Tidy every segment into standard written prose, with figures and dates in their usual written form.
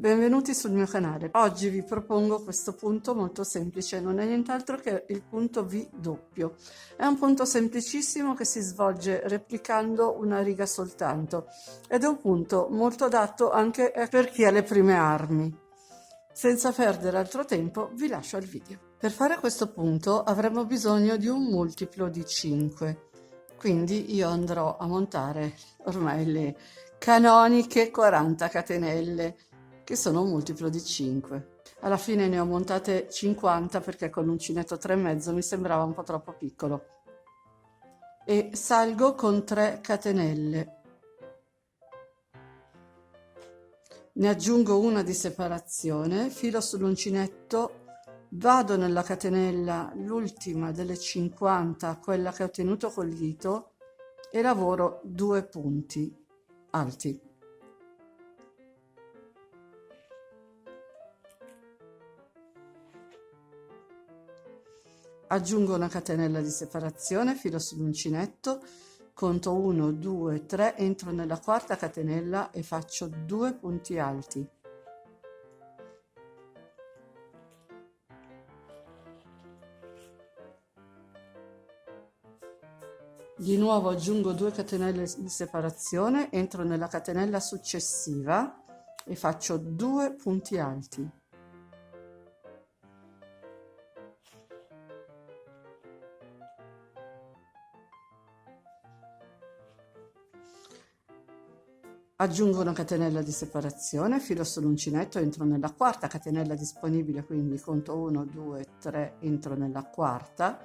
Benvenuti sul mio canale. Oggi vi propongo questo punto molto semplice, non è nient'altro che il punto V doppio. È un punto semplicissimo che si svolge replicando una riga soltanto ed è un punto molto adatto anche per chi ha le prime armi. Senza perdere altro tempo vi lascio al video. Per fare questo punto avremo bisogno di un multiplo di 5, quindi io andrò a montare ormai le canoniche 40 catenelle, che sono un multiplo di 5. Alla fine ne ho montate 50 perché con l'uncinetto 3,5 mi sembrava un po' troppo piccolo. E salgo con 3 catenelle. Ne aggiungo una di separazione, filo sull'uncinetto, vado nella catenella, l'ultima delle 50, quella che ho tenuto col dito, e lavoro 2 punti alti. Aggiungo una catenella di separazione, filo sull'uncinetto, conto 1, 2, 3, entro nella quarta catenella e faccio 2 punti alti. Di nuovo aggiungo 2 catenelle di separazione, entro nella catenella successiva e faccio 2 punti alti. Aggiungo una catenella di separazione, filo sull'uncinetto, entro nella quarta catenella disponibile, quindi conto 1, 2, 3, entro nella quarta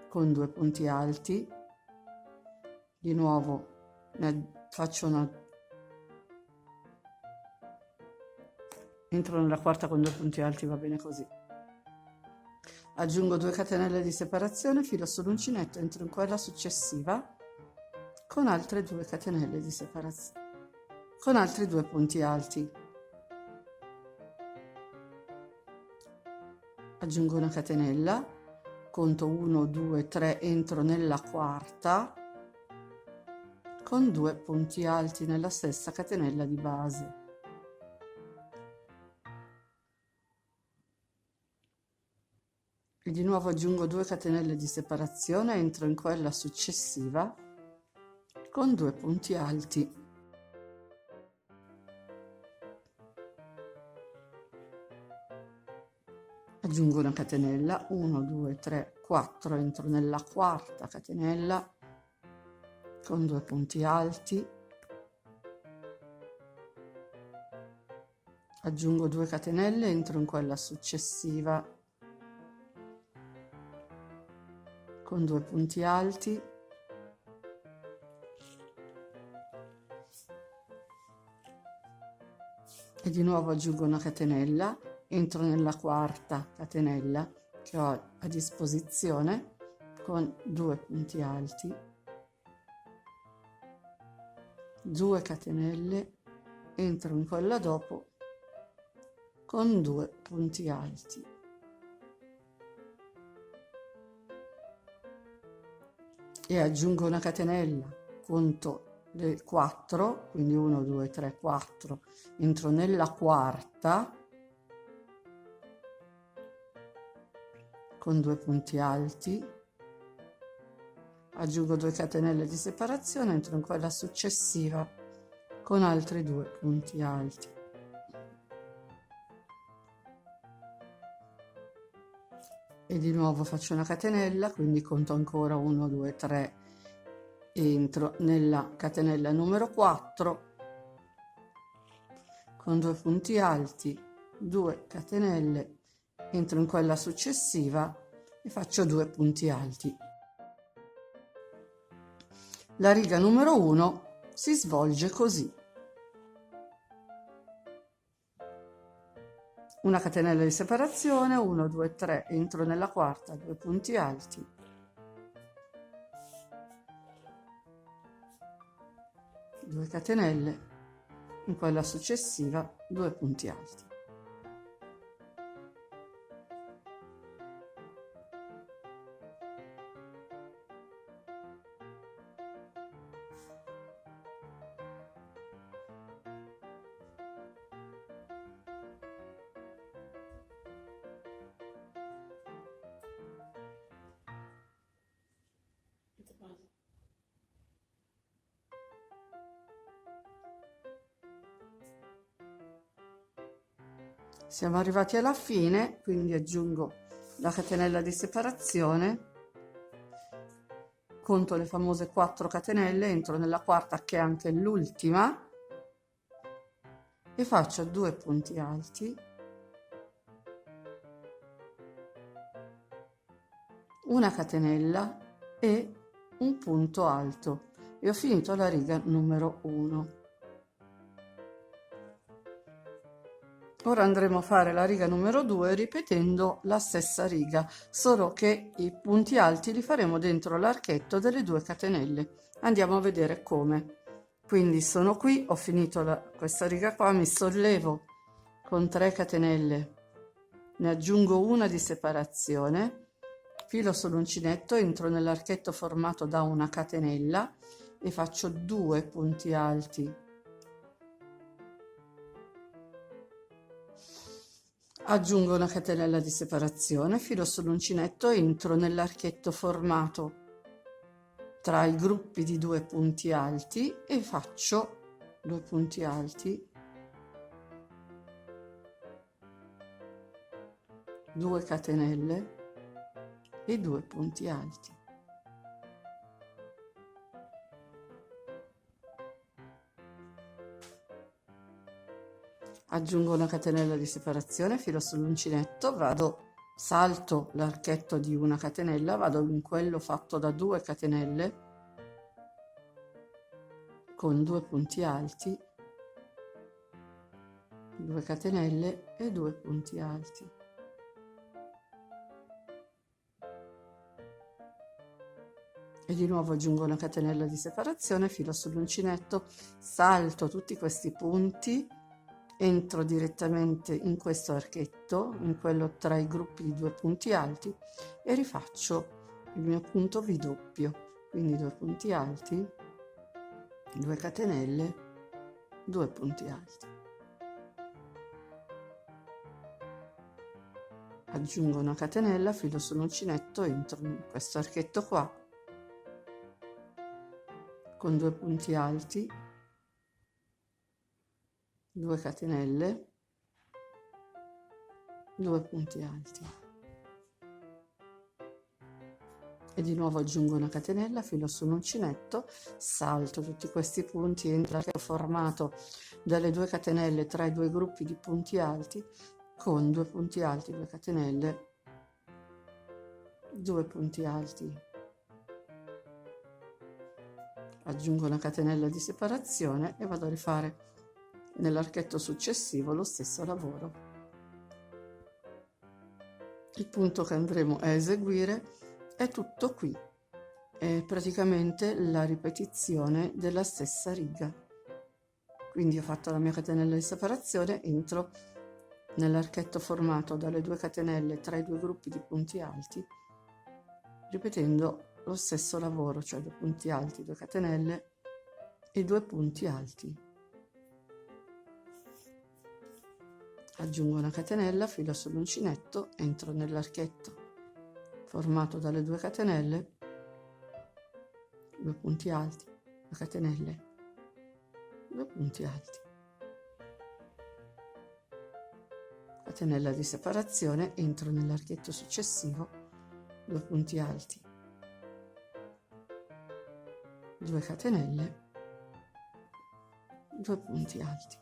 con 2 punti alti. Di nuovo faccio entro nella quarta con 2 punti alti, va bene così. Aggiungo 2 catenelle di separazione, filo sull'uncinetto, entro in quella successiva con altre 2 catenelle di separazione, con altri 2 punti alti. Aggiungo una catenella, conto 1, 2, 3, entro nella quarta con 2 punti alti nella stessa catenella di base. E di nuovo aggiungo 2 catenelle di separazione, entro in quella successiva con 2 punti alti. Aggiungo una catenella, 1, 2, 3, 4, entro nella quarta catenella con 2 punti alti. Aggiungo 2 catenelle, entro in quella successiva con 2 punti alti. E di nuovo aggiungo una catenella, entro nella quarta catenella che ho a disposizione con 2 punti alti, 2 catenelle, entro in quella dopo con 2 punti alti. E aggiungo una catenella, conto le 4, quindi 1, 2, 3, 4, entro nella quarta con 2 punti alti, aggiungo 2 catenelle di separazione, entro in quella successiva con altri 2 punti alti. E di nuovo faccio una catenella, quindi conto ancora 1, 2, 3, entro nella catenella numero 4 con 2 punti alti, 2 catenelle, entro in quella successiva e faccio 2 punti alti. La riga numero 1 si svolge così: una catenella di separazione, 1, 2, 3, entro nella quarta, 2 punti alti, 2 catenelle, in quella successiva 2 punti alti. Siamo arrivati alla fine, quindi aggiungo la catenella di separazione, conto le famose 4 catenelle, entro nella quarta che è anche l'ultima e faccio 2 punti alti, una catenella e un punto alto e ho finito la riga numero 1. Ora andremo a fare la riga numero 2 ripetendo la stessa riga, solo che i punti alti li faremo dentro l'archetto delle 2 catenelle. Andiamo a vedere come. Quindi sono qui, ho finito questa riga qua, mi sollevo con 3 catenelle, ne aggiungo una di separazione, filo sull'uncinetto, entro nell'archetto formato da una catenella e faccio 2 punti alti. Aggiungo una catenella di separazione, filo sull'uncinetto, entro nell'archetto formato tra i gruppi di 2 punti alti e faccio 2 punti alti, 2 catenelle e 2 punti alti. Aggiungo una catenella di separazione, filo sull'uncinetto, salto l'archetto di una catenella, vado in quello fatto da 2 catenelle con 2 punti alti, 2 catenelle e 2 punti alti. E di nuovo aggiungo una catenella di separazione, filo sull'uncinetto, salto tutti questi punti, entro direttamente in questo archetto, in quello tra i gruppi di 2 punti alti e rifaccio il mio punto V doppio, quindi 2 punti alti, 2 catenelle, 2 punti alti. Aggiungo una catenella, filo sull'uncinetto, entro in questo archetto qua con 2 punti alti, 2 catenelle, 2 punti alti e di nuovo aggiungo una catenella, filo sull'uncinetto, salto tutti questi punti, entro l'archetto formato dalle 2 catenelle tra i 2 gruppi di punti alti con 2 punti alti, 2 catenelle, 2 punti alti. Aggiungo una catenella di separazione e vado a rifare nell'archetto successivo lo stesso lavoro. Il punto che andremo a eseguire è tutto qui, è praticamente la ripetizione della stessa riga. Quindi ho fatto la mia catenella di separazione, entro nell'archetto formato dalle 2 catenelle tra i 2 gruppi di punti alti, ripetendo lo stesso lavoro, cioè 2 punti alti, 2 catenelle e 2 punti alti. Aggiungo una catenella, filo sull'uncinetto, entro nell'archetto formato dalle 2 catenelle, 2 punti alti, 2 catenelle, 2 punti alti. Catenella di separazione, entro nell'archetto successivo, 2 punti alti, 2 catenelle, 2 punti alti.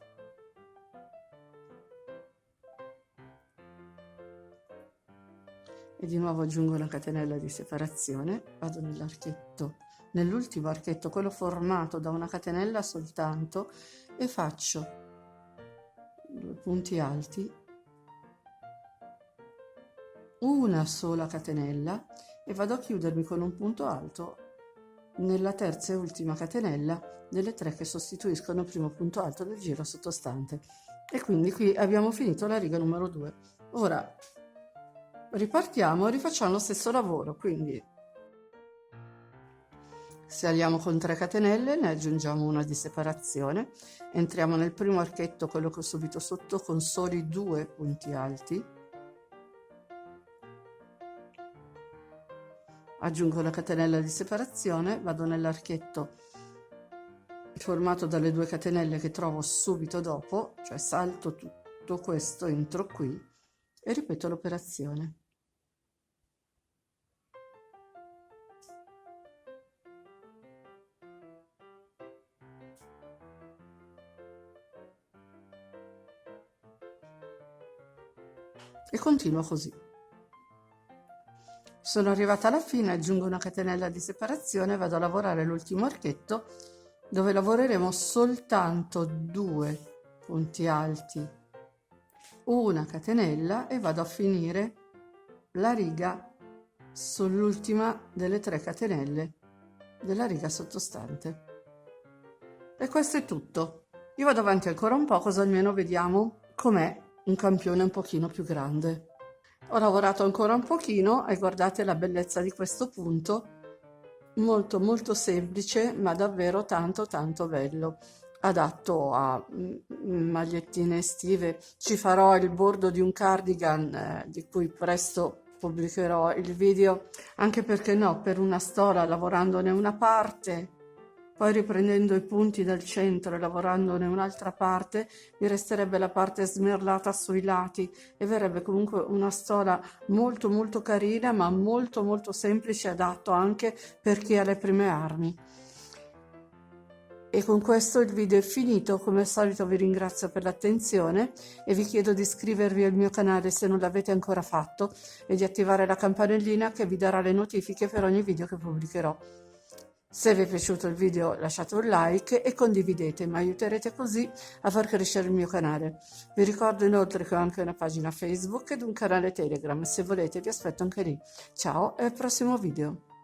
E di nuovo aggiungo una catenella di separazione, vado nell'archetto, nell'ultimo archetto, quello formato da una catenella soltanto, e faccio 2 punti alti, una sola catenella e vado a chiudermi con un punto alto nella terza e ultima catenella delle 3 che sostituiscono il primo punto alto del giro sottostante. E quindi qui abbiamo finito la riga numero 2. Ora ripartiamo e rifacciamo lo stesso lavoro, quindi saliamo con 3 catenelle, ne aggiungiamo una di separazione, entriamo nel primo archetto, quello che ho subito sotto, con soli 2 punti alti, aggiungo la catenella di separazione, vado nell'archetto formato dalle 2 catenelle che trovo subito dopo, cioè salto tutto questo entro qui e ripeto l'operazione. E continuo così. Sono arrivata alla fine, aggiungo una catenella di separazione e vado a lavorare l'ultimo archetto, dove lavoreremo soltanto 2 punti alti, una catenella, e vado a finire la riga sull'ultima delle 3 catenelle della riga sottostante. E questo è tutto. Io vado avanti ancora un po', così almeno vediamo com'è un campione un pochino più grande. Ho lavorato ancora un pochino e guardate la bellezza di questo punto, molto molto semplice ma davvero tanto tanto bello, adatto a magliettine estive. Ci farò il bordo di un cardigan di cui presto pubblicherò il video, anche perché no, per una stola lavorandone una parte, poi riprendendo i punti dal centro e lavorandone un'altra parte, mi resterebbe la parte smerlata sui lati e verrebbe comunque una stola molto molto carina, ma molto molto semplice, adatto anche per chi ha le prime armi. E con questo il video è finito. Come al solito vi ringrazio per l'attenzione e vi chiedo di iscrivervi al mio canale se non l'avete ancora fatto e di attivare la campanellina che vi darà le notifiche per ogni video che pubblicherò. Se vi è piaciuto il video lasciate un like e condividete, mi aiuterete così a far crescere il mio canale. Vi ricordo inoltre che ho anche una pagina Facebook ed un canale Telegram, se volete vi aspetto anche lì. Ciao e al prossimo video!